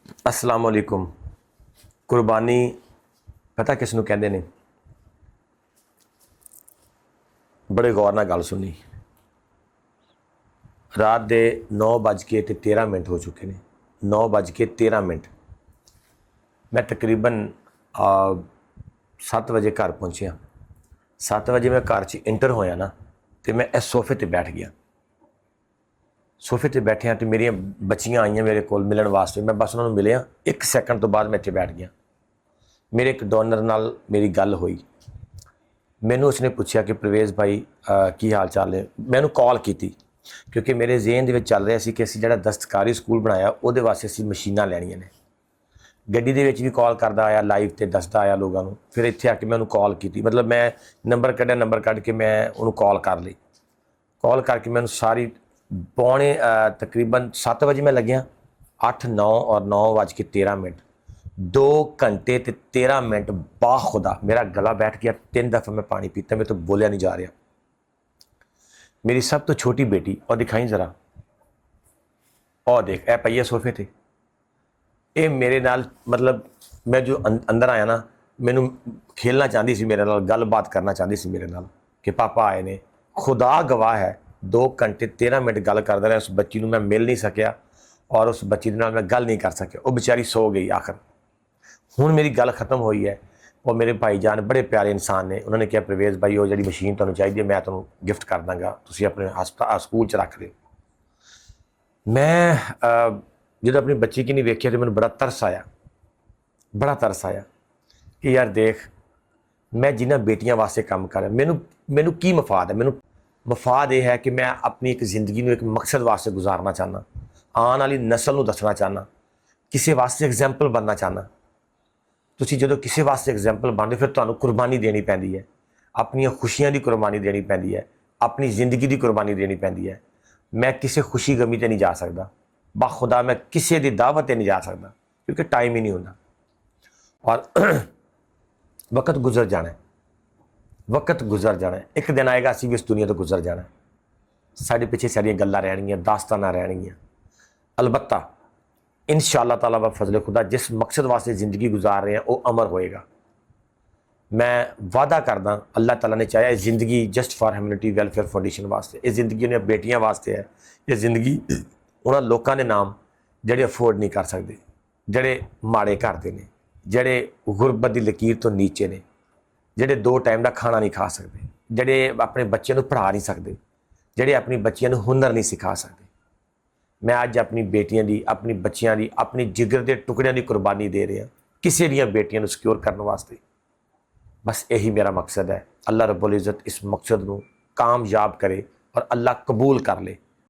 अस्सलाम वालेकुम। कुर्बानी पता किस नूं कहंदे ने? बड़े गौर नाल गल सुनी। रात के 9:13 हो चुके हैं। 9:13 मैं तकरीबन 7 बजे घर पहुंचिया। 7 बजे मैं घर च इंटर होया ना, तो मैं इस सोफे ते बैठ गया। सोफे ते बैठिया तो मेरिया बच्चियां आईयां मेरे को मिलने वास्ते। मैं बस उन्होंने मिलिया, 1 सैकंड तो बाद मैं इत्थे बैठ गया। मेरे एक डोनर नाल मेरी गल हुई। मैनू उसने पूछा कि परवेज़ भाई की हाल चाल है। मैनू कॉल की, क्योंकि मेरे जेहन दे चल रहा सी कि असीं जिहड़ा दस्तकारी स्कूल बनाया उहदे वास्ते असीं मशीनां लैणियां ने। गड्डी दे विच भी कॉल करदा आया, लाइव ते दसदा आया लोगों नूं। फिर इत्थे आके मैं उन्होंने कॉल की, मतलब मैं नंबर कढ़ के मैं उन्होंने कॉल कर ली। कॉल करके मैं सारी पौने तकरीबन 7 बजे मैं लग्या। 8, 9 और 9:13 2 घंटे ते 13 मिनट बाखुदा मेरा गला बैठ गया। 3 दफ़ा मैं पानी पीता, मेरे तो बोलिया नहीं जा रहा। मेरी सब तो छोटी बेटी, और दिखाई जरा, और देख ए पई है सोफे ते। ये मेरे नाल मतलब मैं जो अंदर आया ना, मैनू खेलना चाहती सी मेरे नाल, गलबात करना चाहती सी मेरे नाल कि पापा आए ने। खुदा गवाह है 2 घंटे 13 मिनट गल करदा रहा। उस बच्ची नूं मैं मिल नहीं सकिया और उस बच्ची दे नाल मैं गल नहीं कर सकिया। वो बेचारी सो गई। आखिर हुण मेरी गल खत्म हुई है। और मेरे भाईजान बड़े प्यारे इंसान ने, उन्होंने कहा परवेज़ भाई वो जी मशीन तुहानूं चाहिए मैं तुहानूं गिफ्ट कर दांगा, तुसीं अपने हस्पताल स्कूल च रख दिओ। मैं जो अपनी बच्ची की नहीं वेखिया तो मैंने बड़ा तरस आया कि यार देख, मैं जिन्हां बेटियां वास्ते काम कर रहा, मैनू की मफाद है? मैनू मफाद यह है कि मैं अपनी एक जिंदगी में एक मकसद वास्ते गुजारना चाहना, आने वाली नस्ल नूं दसना चाहना, किसी वास्ते एग्जाम्पल बनना चाहना। तुसीं जदों किसी वास्ते एग्जाम्पल बनदे फिर तुहानूं कुर्बानी देनी पैंदी है, अपनी खुशियां की कुर्बानी देनी पैंदी है, अपनी जिंदगी की कुर्बानी देनी पैंदी है। मैं किसी खुशी गमी ते नहीं जा सकता, बाखुदा मैं किसी की दावत नहीं जा सकता, क्योंकि टाइम ही नहीं होता। और वक्त गुजर जाना है, वक्त गुजर जाना है। एक दिन आएगा असीं भी इस दुनिया तो गुजर जाना है। साडे पिछे सारियां गल्लां रहणगियां, दास्तानां रहणगियां। अलबत्ता इंशाअल्लाह ताला व फजले खुदा जिस मकसद वास्ते जिंदगी गुजार रहे हैं वो अमर होएगा। मैं वादा करदा, अल्लाह ताला ने चाहा जिंदगी just for humanity welfare foundation वास्ते, ये जिंदगी उन्हें बेटियां वास्ते है। ये जिंदगी उन्होंने लोगों के नाम जेडे अफोर्ड नहीं कर सकते, जेडे माड़े घर के ने, जेडे गुरबत की लकीर तो नीचे ने, जेडे 2 टाइम का खाना नहीं खा सकते, जेडे अपने बच्चों को पढ़ा नहीं सकते, जेडे अपनी बच्चियों को हुनर नहीं सिखा सकते। मैं अज अपनी बेटियां की, अपनी बच्चियां की, अपनी जिगर के टुकड़ियां की कुर्बानी दे रहा किसी दियां बेटियां को सिक्योर करने वास्ते। बस यही मेरा मकसद है। अल्लाह रब्बुल इज़्ज़त इस मकसद को कामयाब करे और अल्लाह कबूल कर ले।